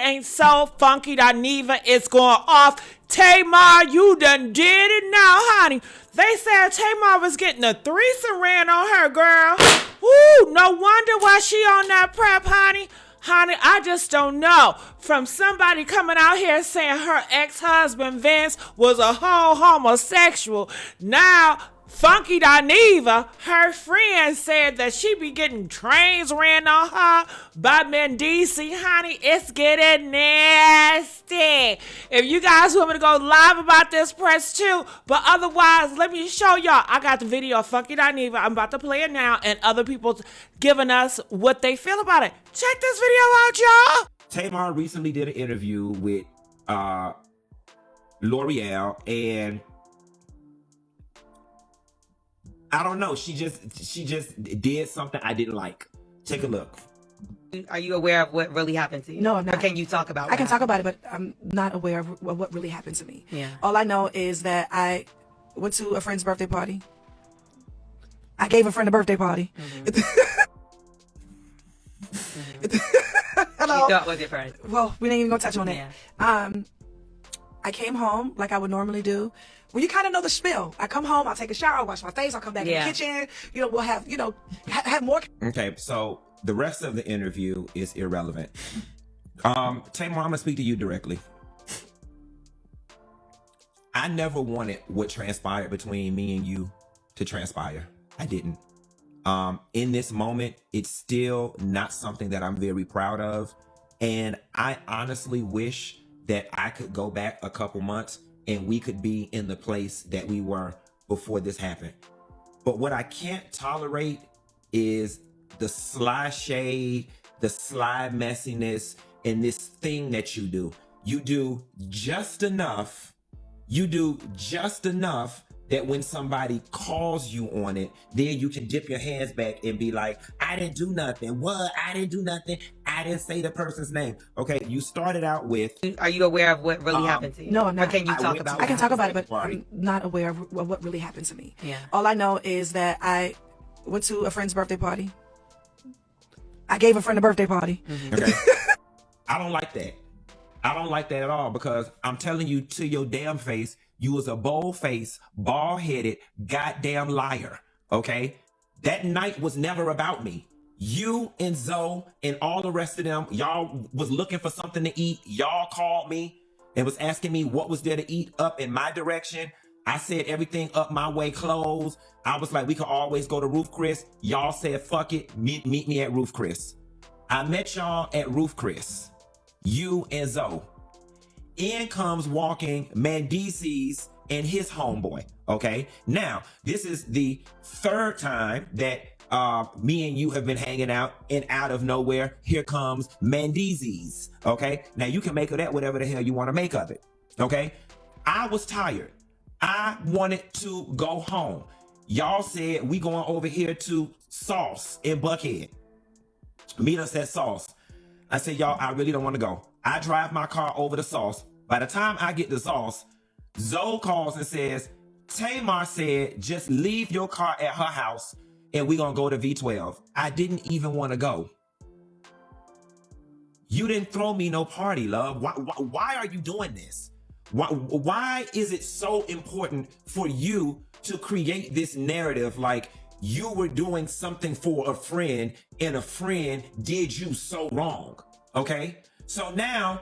ain't so. Funky Dineva is going off. Tamar, you done did it now, honey. They said Tamar was getting a threesome ran on her, girl. Woo, no wonder why she on that prep, honey. Honey, I just don't know. From somebody coming out here saying her ex-husband Vince was a whole homosexual. Now, Funky Dineva, her friend, said that she be getting trains ran on her by Mendeecees. Honey, it's getting nasty. If you guys want me to go live about this, press 2. But otherwise, let me show y'all. I got the video of Funky Dineva. I'm about to play it now. And other people giving us what they feel about it. Check this video out, y'all. Tamar recently did an interview with Loreal, and I don't know. She just did something I didn't like. Take a look. Are you aware of what really happened to you? No, I'm not. Or can you talk about it? I can talk about it, but I'm not aware of what really happened to me. Yeah. All I know is that I went to a friend's birthday party. I gave a friend a birthday party. Hello. You thought was your friend? Well, we ain't even gonna touch on it. Yeah. I came home like I would normally do. Well, you kind of know the spiel. I come home, I'll take a shower, I'll wash my face, I'll come back in the kitchen. You know, we'll have, have more. Okay, so the rest of the interview is irrelevant. Tamar, I'm gonna speak to you directly. I never wanted what transpired between me and you to transpire. I didn't. In this moment, it's still not something that I'm very proud of. And I honestly wish that I could go back a couple months and we could be in the place that we were before this happened. But what I can't tolerate is the sly shade, the sly messiness, and this thing that you do. You do just enough that when somebody calls you on it, then you can dip your hands back and be like, I didn't do nothing. What? I didn't do nothing. I didn't say the person's name. Okay, you started out with... Are you aware of what really happened to you? No, I'm not. Or can you talk about it? I can talk about it, but I'm not aware of what really happened to me. Yeah. All I know is that I went to a friend's birthday party. I gave a friend a birthday party. Okay. I don't like that. I don't like that at all, because I'm telling you to your damn face, you was a bold-faced, bald-headed, goddamn liar, okay? That night was never about me. You and Zoe and all the rest of them, y'all was looking for something to eat. Y'all called me and was asking me what was there to eat up in my direction. I said everything up my way closed. I was like, we could always go to Roof Chris. Y'all said, fuck it, meet me at Roof Chris. I met y'all at Roof Chris, you and Zoe. In comes walking Mendeecees and his homeboy, okay? Now, this is the third time that me and you have been hanging out, and out of nowhere, here comes Mendeecees, okay? Now, you can make of that whatever the hell you want to make of it, okay? I was tired. I wanted to go home. Y'all said we going over here to Sauce in Buckhead. Meet us at Sauce. I said, y'all, I really don't want to go. I drive my car over to Sauce. By the time I get to Sauce, Zoe calls and says, Tamar said, just leave your car at her house and we're going to go to V12. I didn't even want to go. You didn't throw me no party, love. Why are you doing this? Why is it so important for you to create this narrative like you were doing something for a friend and a friend did you so wrong? Okay? So now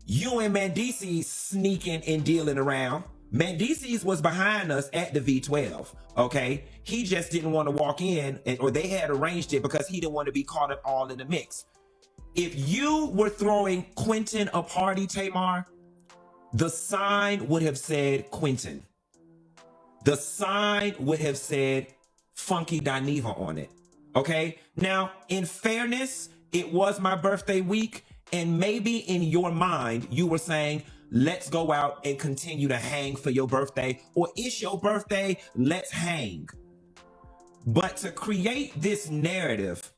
you and Mendeecees sneaking and dealing around. Mendeecees was behind us at the V12, okay? He just didn't want to walk in, or they had arranged it because he didn't want to be caught up all in the mix. If you were throwing Quentin a party, Tamar, the sign would have said Quentin. The sign would have said Funky Dineva on it, okay? Now, in fairness, it was my birthday week, and maybe in your mind, you were saying, let's go out and continue to hang for your birthday, or it's your birthday, let's hang. But to create this narrative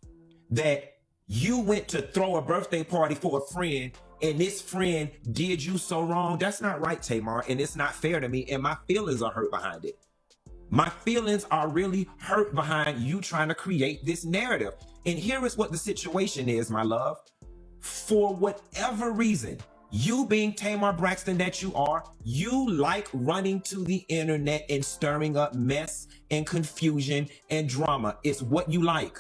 that you went to throw a birthday party for a friend and this friend did you so wrong, that's not right, Tamar, and it's not fair to me, and my feelings are hurt behind it. My feelings are really hurt behind you trying to create this narrative. And here is what the situation is, my love. For whatever reason, you being Tamar Braxton that you are, you like running to the internet and stirring up mess and confusion and drama. It's what you like.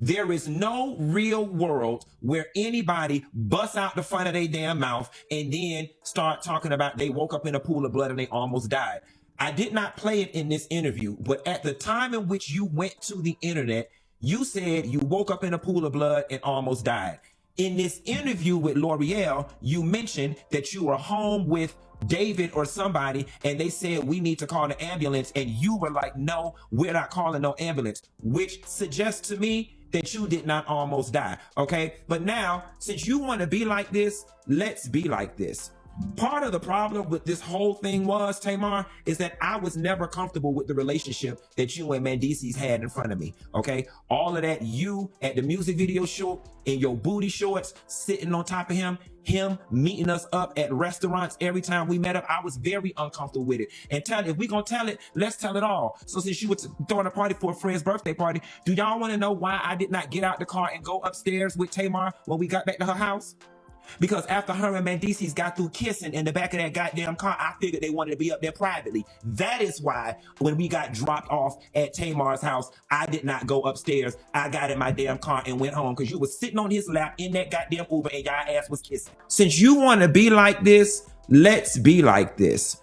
There is no real world where anybody busts out the front of their damn mouth and then start talking about they woke up in a pool of blood and they almost died. I did not play it in this interview, but at the time in which you went to the internet, you said you woke up in a pool of blood and almost died. In this interview with Loreal, you mentioned that you were home with David or somebody, and they said we need to call the ambulance, and you were like, no, we're not calling no ambulance, which suggests to me that you did not almost die. Okay, but now since you want to be like this, let's be like this. Part of the problem with this whole thing was, Tamar, is that I was never comfortable with the relationship that you and Mendeecees had in front of me. Okay, all of that, you at the music video shoot in your booty shorts sitting on top of him meeting us up at restaurants every time we met up, I was very uncomfortable with it. And if we gonna tell it, let's tell it all. So since you were throwing a party for a friend's birthday party, do y'all want to know why I did not get out the car and go upstairs with Tamar when we got back to her house? Because after her and Mendeecees got through kissing in the back of that goddamn car, I figured they wanted to be up there privately. That is why when we got dropped off at Tamar's house, I did not go upstairs. I got in my damn car and went home because you was sitting on his lap in that goddamn Uber and y'all ass was kissing. Since you want to be like this, let's be like this.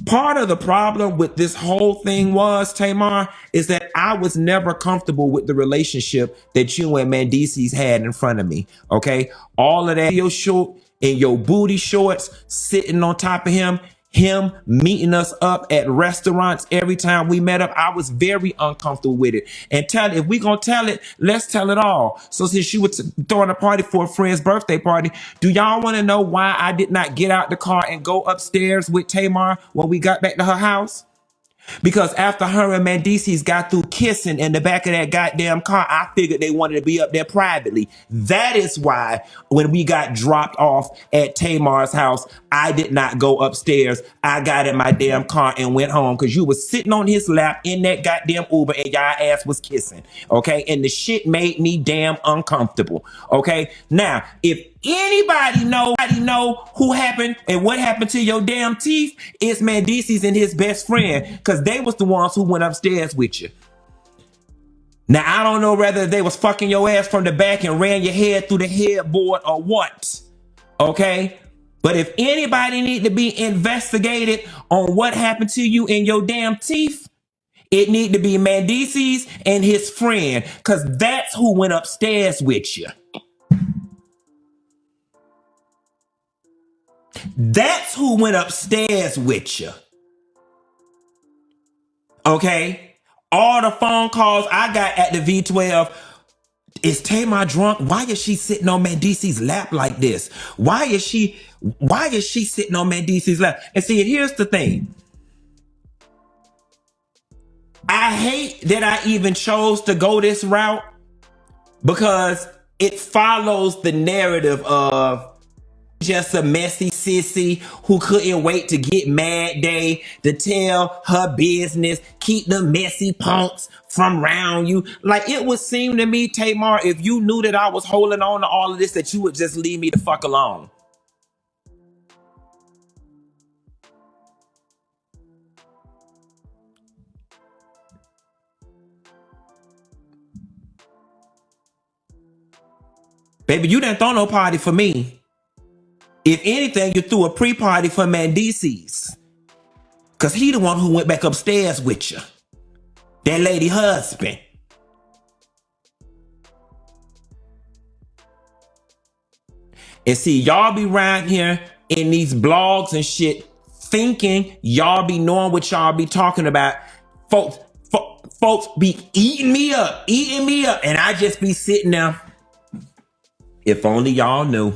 Part of the problem with this whole thing was, Tamar, is that I was never comfortable with the relationship that you and Mendeecees had in front of me. Okay, all of that video shoot in your booty shorts, sitting on top of him meeting us up at restaurants every time we met up, I was very uncomfortable with it. And if we gonna tell it, let's tell it all. So since you were throwing a party for a friend's birthday party, do y'all want to know why I did not get out the car and go upstairs with Tamar when we got back to her house? Because after her and Mendeecees got through kissing in the back of that goddamn car, I figured they wanted to be up there privately. That is why when we got dropped off at Tamar's house, I did not go upstairs. I got in my damn car and went home because you was sitting on his lap in that goddamn Uber and y'all ass was kissing. Okay, and the shit made me damn uncomfortable. Okay, now if anybody know who happened and what happened to your damn teeth, it's Mendeecees and his best friend, because they was the ones who went upstairs with you. Now, I don't know whether they was fucking your ass from the back and ran your head through the headboard or what, okay? But if anybody need to be investigated on what happened to you in your damn teeth, it need to be Mendeecees and his friend, because that's who went upstairs with you. That's who went upstairs with you. Okay? All the phone calls I got at the V12, is Tamar drunk? Why is she sitting on Mendeecees' lap like this? Why is she sitting on Mendeecees' lap? And see, here's the thing. I hate that I even chose to go this route because it follows the narrative of just a messy sissy who couldn't wait to get mad day to tell her business, keep the messy punks from around you. Like, it would seem to me, Tamar, if you knew that I was holding on to all of this, that you would just leave me the fuck alone. Baby, you didn't throw no party for me. If anything, you threw a pre-party for Mendeecees. Because he the one who went back upstairs with you. That lady husband. And see, y'all be around here in these blogs and shit thinking y'all be knowing what y'all be talking about. Folks be eating me up. And I just be sitting there. If only y'all knew.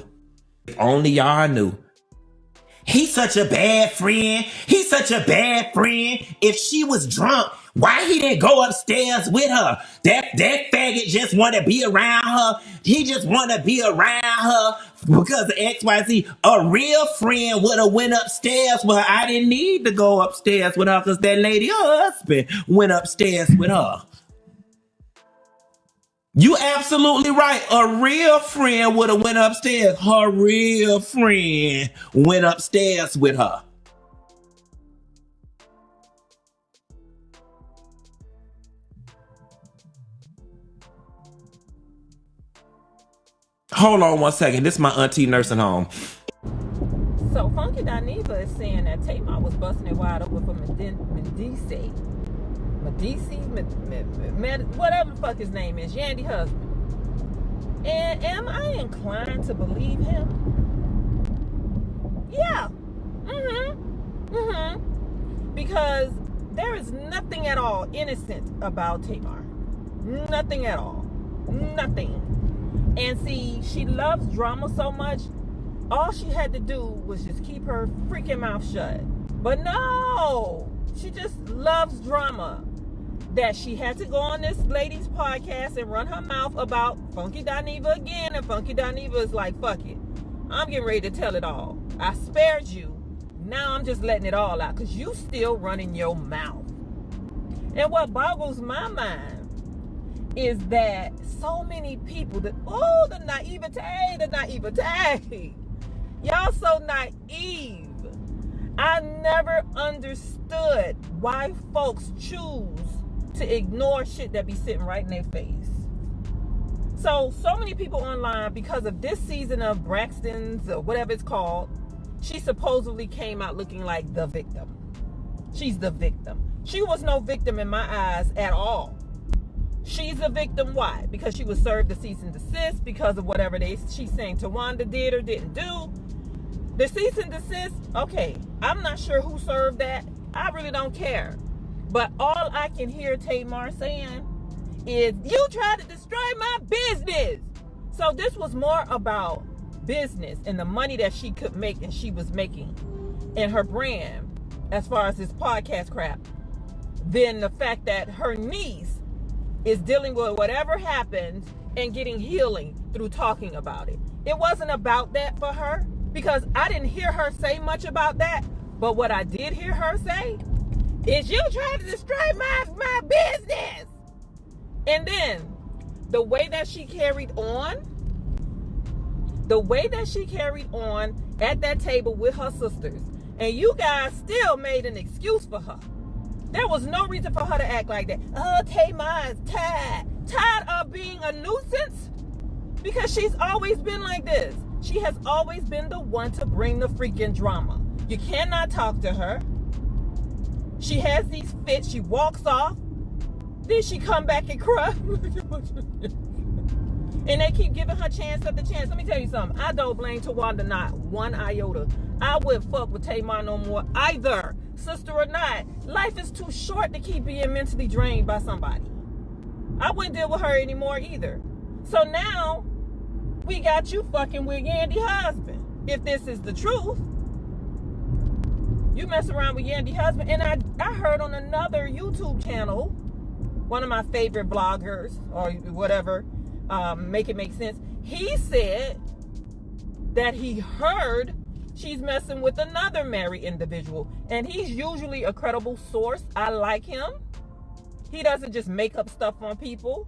If only y'all knew. He's such a bad friend. He's such a bad friend. If she was drunk, why he didn't go upstairs with her? That faggot just want to be around her. He just want to be around her because of XYZ. A real friend would have went upstairs with her. I didn't need to go upstairs with her because that lady, her husband, went upstairs with her. You absolutely right. A real friend would have went upstairs. Her real friend went upstairs with her. Hold on one second. This is my auntie nursing home. So Funky Dineva is saying that Tamar was busting it wide open for Mendeecees. Whatever the fuck his name is, Yandy husband. And am I inclined to believe him? Yeah. Because there is nothing at all innocent about Tamar. Nothing at all. Nothing. And see, she loves drama so much, all she had to do was just keep her freaking mouth shut. But no, she just loves drama. That she had to go on this lady's podcast and run her mouth about Funky Dineva again, and Funky Dineva is like, fuck it, I'm getting ready to tell it all. I spared you, now I'm just letting it all out because you still running your mouth. And what boggles my mind is that so many people that, the naivete. Y'all so naive. I never understood why folks choose to ignore shit that be sitting right in their face. So many people online, because of this season of Braxton's or whatever it's called, she supposedly came out looking like the victim. She's the victim. She was no victim in my eyes at all. She's a victim. Why? Because she was served a cease and desist because of whatever she's saying Tawanda did or didn't do. The cease and desist, okay, I'm not sure who served that. I really don't care. But all I can hear Tamar saying is, you tried to destroy my business. So this was more about business and the money that she could make and she was making in her brand as far as this podcast crap than the fact that her niece is dealing with whatever happened and getting healing through talking about it. It wasn't about that for her, because I didn't hear her say much about that. But what I did hear her say is, you trying to destroy my business. And then the way that she carried on at that table with her sisters, and you guys still made an excuse for her. There was no reason for her to act like that. Oh, Tamar is tired of being a nuisance, because she's always been like this. She has always been the one to bring the freaking drama. You cannot talk to her. She has these fits. She walks off. Then she come back and cry. And they keep giving her chance after chance. Let me tell you something. I don't blame Tawanda not one iota. I wouldn't fuck with Tamar no more either. Sister or not. Life is too short to keep being mentally drained by somebody. I wouldn't deal with her anymore either. So now we got you fucking with Yandy husband. If this is the truth, you mess around with Yandy husband. And I heard on another YouTube channel, one of my favorite bloggers or whatever, make it make sense. He said that he heard she's messing with another married individual. And he's usually a credible source. I like him. He doesn't just make up stuff on people.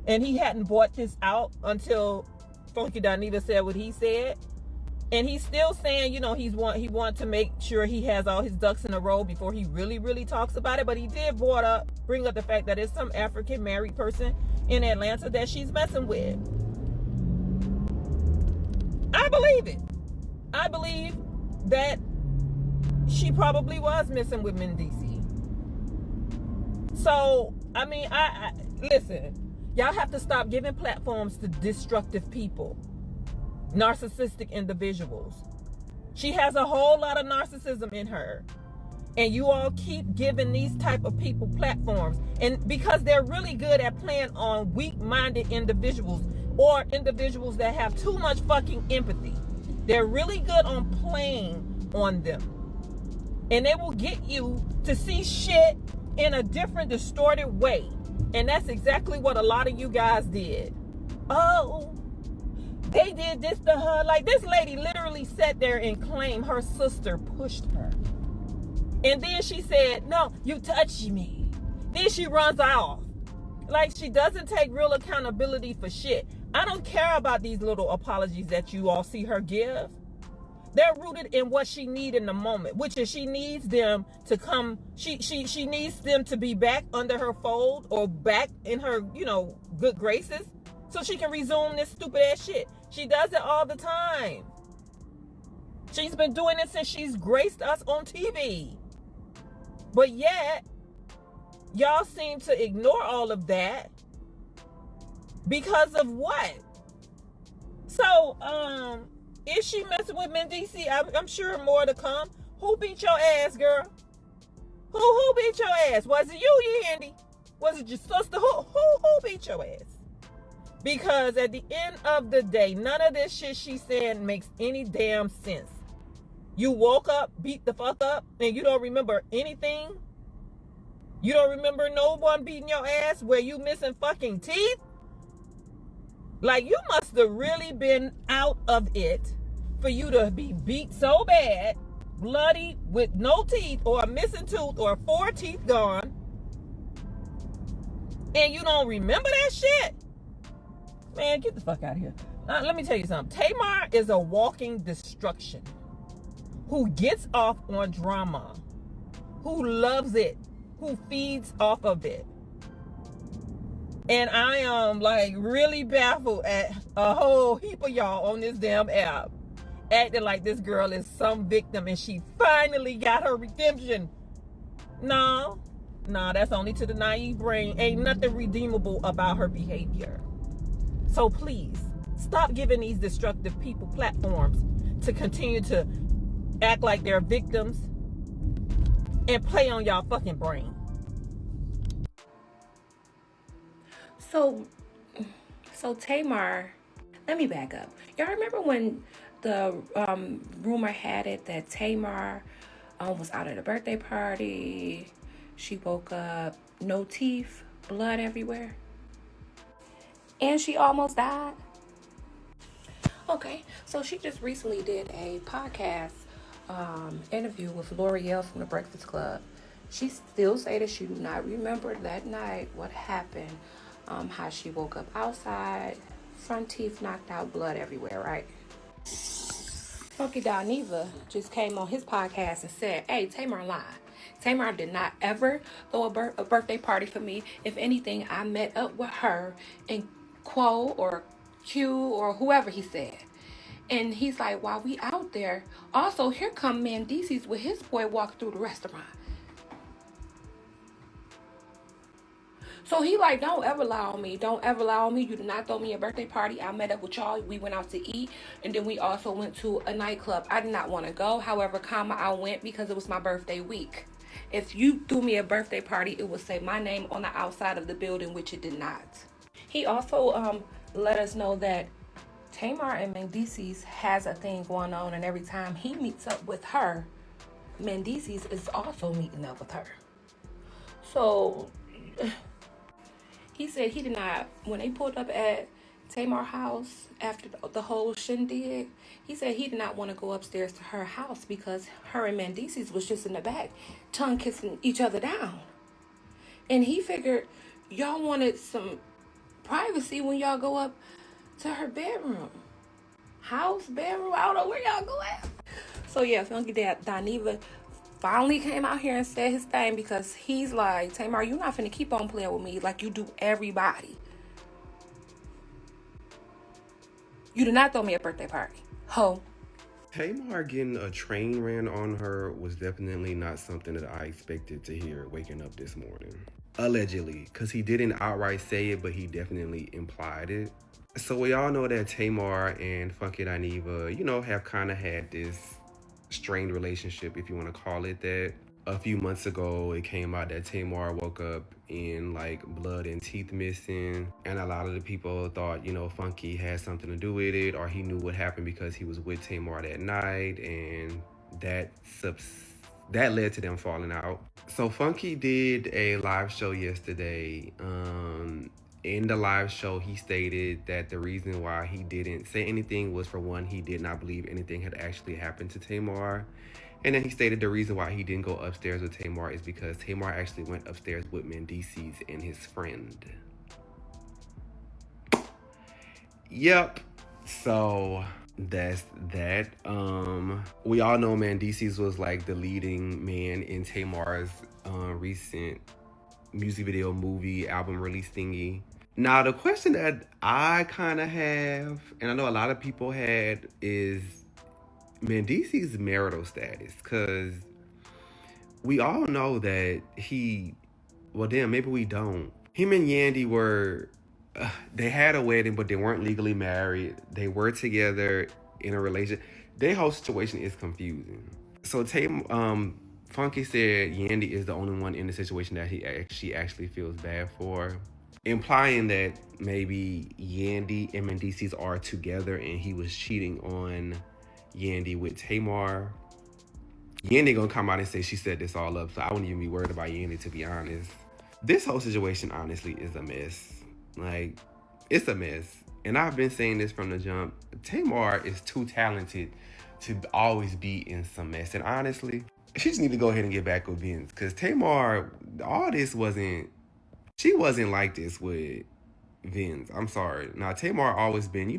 And he hadn't brought this out until Funky Dineva said what he said. And he's still saying, he want to make sure he has all his ducks in a row before he really talks about it. But he did bring up the fact that it's some African married person in Atlanta that she's messing with. I believe it. I believe that she probably was messing with Mendeecees. So, I listen, y'all have to stop giving platforms to destructive people. Narcissistic individuals. She has a whole lot of narcissism in her, and you all keep giving these type of people platforms, and because they're really good at playing on weak-minded individuals or individuals that have too much fucking empathy. They're really good on playing on them, and they will get you to see shit in a different, distorted way. And that's exactly what a lot of you guys did. Oh, they did this to her. Like, this lady literally sat there and claimed her sister pushed her. And then she said, no, you touched me. Then she runs off. Like, she doesn't take real accountability for shit. I don't care about these little apologies that you all see her give. They're rooted in what she needs in the moment, which is she needs them to come. She needs them to be back under her fold or back in her, good graces, so she can resume this stupid ass shit. She does it all the time. She's been doing it since she's graced us on TV. But yet, y'all seem to ignore all of that because of what? So, is she messing with Mendeecees? I'm sure more to come. Who beat your ass, girl? Who beat your ass? Was it you, Yandy? Was it your sister? Who beat your ass? Because at the end of the day, none of this shit she's saying makes any damn sense. You woke up, beat the fuck up, and you don't remember anything? You don't remember no one beating your ass where you missing fucking teeth? Like, you must have really been out of it for you to be beat so bad, bloody, with no teeth, or a missing tooth, or 4 teeth gone, and you don't remember that shit? Man, get the fuck out of here. Let me tell you something. Tamar is a walking destruction who gets off on drama, who loves it, who feeds off of it. And I am like really baffled at a whole heap of y'all on this damn app acting like this girl is some victim and she finally got her redemption. No, that's only to the naive brain. Ain't nothing redeemable about her behavior. So please, stop giving these destructive people platforms to continue to act like they're victims and play on y'all fucking brain. So Tamar, let me back up. Y'all remember when the rumor had it that Tamar was out at a birthday party? She woke up, no teeth, blood everywhere, and she almost died. Okay, so she just recently did a podcast interview with Loreal from the Breakfast Club. She still say that she do not remember that night what happened. How she woke up outside, front teeth knocked out, blood everywhere, right? Funky Diva just came on his podcast and said, hey, Tamar lied. Tamar did not ever throw a birthday party for me. If anything, I met up with her and Quo or Q or whoever he said. And he's like, while we out there, also here come Mendeecees with his boy walk through the restaurant. So he like, don't ever lie on me. Don't ever lie on me. You did not throw me a birthday party. I met up with y'all. We went out to eat. And then we also went to a nightclub. I did not want to go. However, I went because it was my birthday week. If you threw me a birthday party, it would say my name on the outside of the building, which it did not. He also let us know that Tamar and Mendeecees has a thing going on. And every time he meets up with her, Mendeecees is also meeting up with her. So he said he did not, when they pulled up at Tamar's house after the whole shindig, he said he did not want to go upstairs to her house because her and Mendeecees was just in the back, tongue kissing each other down. And he figured y'all wanted some privacy when y'all go up to her bedroom. House, bedroom, I don't know where y'all go at. So yeah, Funky Dineva finally came out here and said his thing because he's like, Tamar, you're not finna keep on playing with me like you do everybody. You did not throw me a birthday party. Ho. Tamar getting a train ran on her was definitely not something that I expected to hear waking up this morning. Allegedly, because he didn't outright say it, but he definitely implied it. So we all know that Tamar and Funky Dineva, have kind of had this strained relationship, if you want to call it that. A few months ago, it came out that Tamar woke up in like blood and teeth missing, and a lot of the people thought, Funky had something to do with it, or he knew what happened because he was with Tamar that night, and that led to them falling out. So Funky did a live show yesterday. In the live show, he stated that the reason why he didn't say anything was, for one, he did not believe anything had actually happened to Tamar. And then he stated the reason why he didn't go upstairs with Tamar is because Tamar actually went upstairs with Mendeecees and his friend. Yep. So that's that. We all know Mendeecees was like the leading man in Tamar's recent music video, movie, album release thingy. Now the question that I kind of have, and I know a lot of people had, is Mendeecees' marital status, because we all know that well, damn, maybe we don't. Him and Yandy were, they had a wedding, but they weren't legally married. They were together in a relationship. Their whole situation is confusing. So Funky said Yandy is the only one in the situation that she actually feels bad for, implying that maybe Yandy and Mendeecees are together and he was cheating on Yandy with Tamar. Yandy gonna come out and say she set this all up, so I wouldn't even be worried about Yandy, to be honest. This whole situation honestly is a mess. Like, it's a mess. And I've been saying this from the jump. Tamar is too talented to always be in some mess. And honestly, she just need to go ahead and get back with Vince. Because Tamar, she wasn't like this with Vince. I'm sorry. Now, Tamar always been,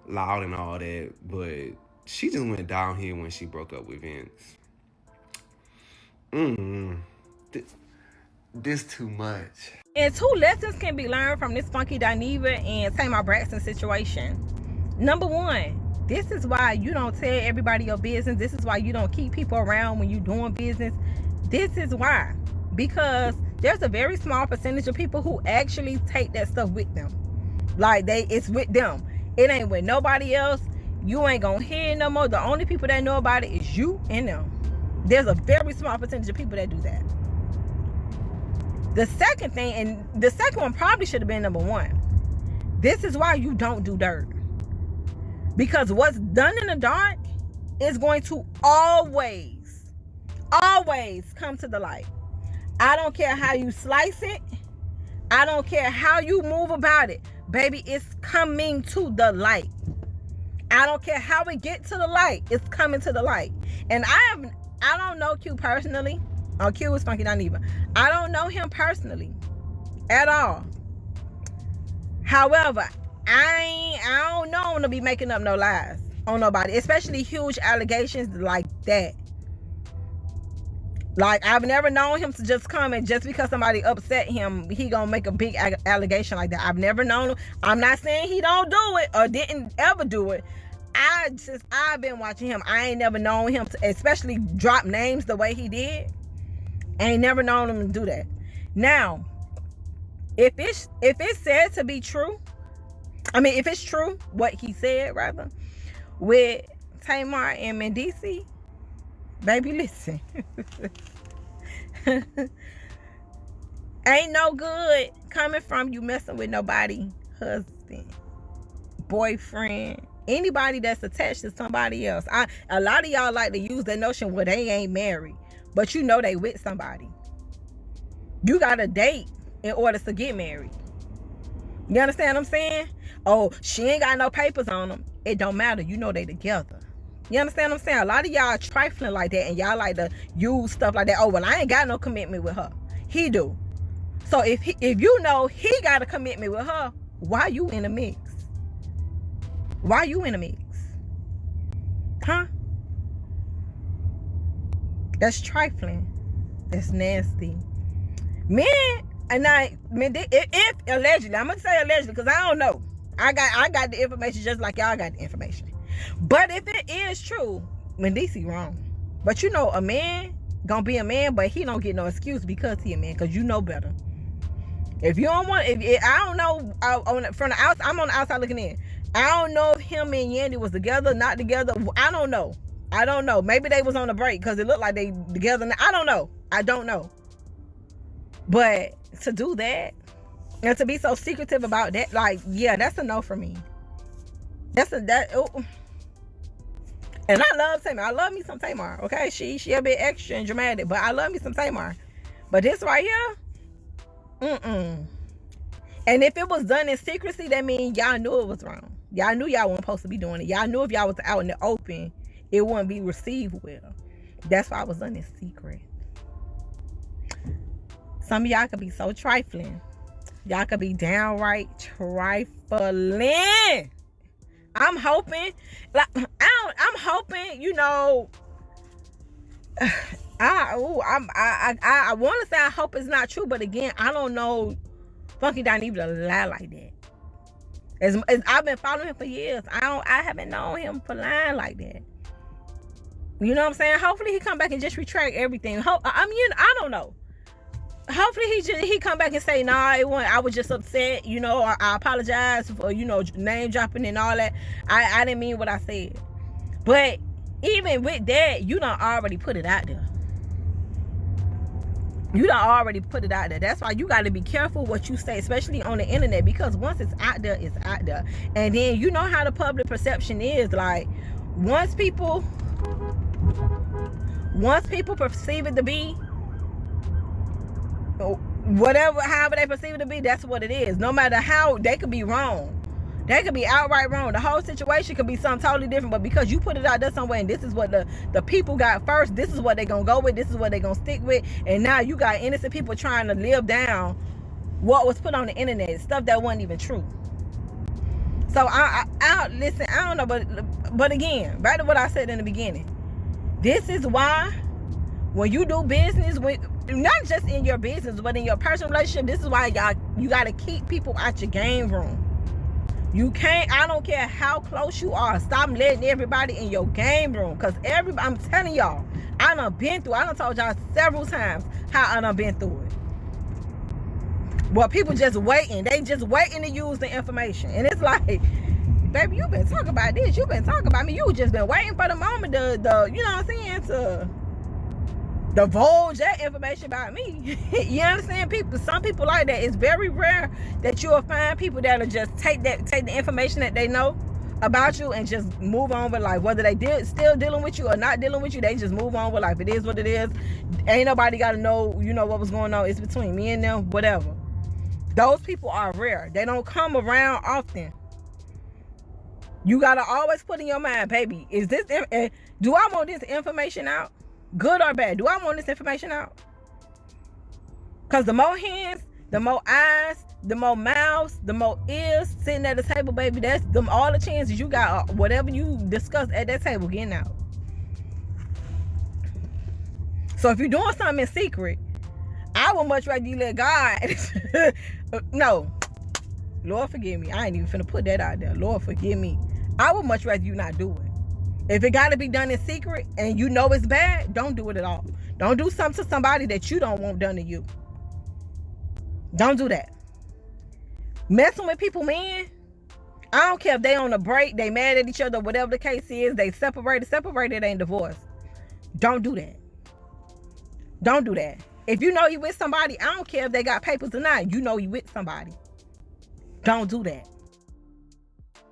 loud and all that, but she just went downhill when she broke up with Vince. This too much. And 2 lessons can be learned from this Funky Dineva and Tamar Braxtron situation. Number 1, this is why you don't tell everybody your business. This is why you don't keep people around when you're doing business. This is why. Because there's a very small percentage of people who actually take that stuff with them. Like, it's with them. It ain't with nobody else. You ain't gonna hear it no more. The only people that know about it is you and them. There's a very small percentage of people that do that. The second thing, and the second one probably should have been number 1. This is why you don't do dirt. Because what's done in the dark is going to always come to the light. I don't care how you slice it. I don't care how you move about it. Baby, it's coming to the light. I don't care how we get to the light. It's coming to the light. And I don't know Q personally. Oh, Q is Funky Dineva. I don't know him personally at all. However, I don't know him to be making up no lies on nobody, especially huge allegations like that. Like, I've never known him to just come and just because somebody upset him, he gonna make a big allegation like that. I've never known him. I'm not saying he don't do it or didn't ever do it. I've been watching him. I ain't never known him to especially drop names the way he did. I ain't never known him to do that. Now, if it's said to be true, if it's true what he said rather with Tamar and Mendeecees, baby, listen. Ain't no good coming from you messing with nobody, husband, boyfriend, anybody that's attached to somebody else. A lot of y'all like to use that notion where they ain't married, but you know they with somebody. You got to date in order to get married. You understand what I'm saying? Oh, she ain't got no papers on them. It don't matter. You know they together. You understand what I'm saying? A lot of y'all are trifling like that, and y'all like to use stuff like that. Oh, well, I ain't got no commitment with her. He do. So if you know he got a commitment with her, why you in the mix? Why you in the mix? Huh? That's trifling. That's nasty. Men, if allegedly, I'm gonna say allegedly because I don't know. I got the information just like y'all got the information. But if it is true, Mendeecees wrong. But you know, a man gonna be a man, but he don't get no excuse because he a man, because you know better. If you don't want, I don't know, from the outside, I'm on the outside looking in. I don't know if him and Yandy was together, not together. I don't know. Maybe they was on a break because it looked like they together. I don't know. But to do that and to be so secretive about that, like, yeah, that's a no for me. Oh. And I love Tamar. I love me some Tamar. Okay, she a bit extra and dramatic, but I love me some Tamar. But this right here, And if it was done in secrecy, that means y'all knew it was wrong. Y'all knew y'all weren't supposed to be doing it. Y'all knew if y'all was out in the open, it wouldn't be received well. That's why I was done in secret. Some of y'all could be so trifling. Y'all could be downright trifling. I'm hoping, like, I'm hoping, you know, I want to say I hope it's not true, but again, I don't know Funky Dineva to lie like that. As I've been following him for years, I haven't known him for lying like that. You know what I'm saying? Hopefully he come back and just retract everything. I don't know. Hopefully he come back and say, nah, I was just upset. You know, I apologize for, you know, name dropping and all that. I didn't mean what I said. But even with that, you done already put it out there. You done already put it out there. That's why you got to be careful what you say, especially on the internet, because once it's out there, it's out there. And then you know how the public perception is. Like, once people perceive it to be whatever, however they perceive it to be, that's what it is. No matter how, they could be wrong. They could be outright wrong. The whole situation could be something totally different, but because you put it out there somewhere and this is what the people got first, this is what they're going to go with, this is what they're going to stick with, and now you got innocent people trying to live down what was put on the internet, stuff that wasn't even true. So, listen, I don't know, but again, back to what I said in the beginning. This is why when you do business, not just in your business, but in your personal relationship, this is why you got to keep people out your game room. You can't, I don't care how close you are, stop letting everybody in your game room. Because I'm telling y'all, I done told y'all several times how I done been through it. Well, people just waiting. They just waiting to use the information. And it's like, baby, you been talking about this. You been talking about me. You just been waiting for the moment to you know what I'm saying, to divulge that information about me. You understand? Some people like that. It's very rare that you'll find people that'll just take the information that they know about you and just move on with life. Whether they still dealing with you or not dealing with you, they just move on with life. It is what it is. Ain't nobody got to know, you know, what was going on. It's between me and them, whatever. Those people are rare. They don't come around often. You got to always put in your mind, baby, do I want this information out? Good or bad? Do I want this information out? Because the more hands, the more eyes, the more mouths, the more ears sitting at the table, baby, that's all the chances you got, whatever you discuss at that table, getting out. So if you're doing something in secret, I would much rather you let God. No. Lord forgive me. I ain't even finna put that out there. Lord forgive me. I would much rather you not do it. If it got to be done in secret and you know it's bad, don't do it at all. Don't do something to somebody that you don't want done to you. Don't do that. Messing with people, man, I don't care if they on a break, they mad at each other, whatever the case is, they separated ain't divorced. Don't do that. Don't do that. If you know you with somebody, I don't care if they got papers or not, you know you with somebody. Don't do that.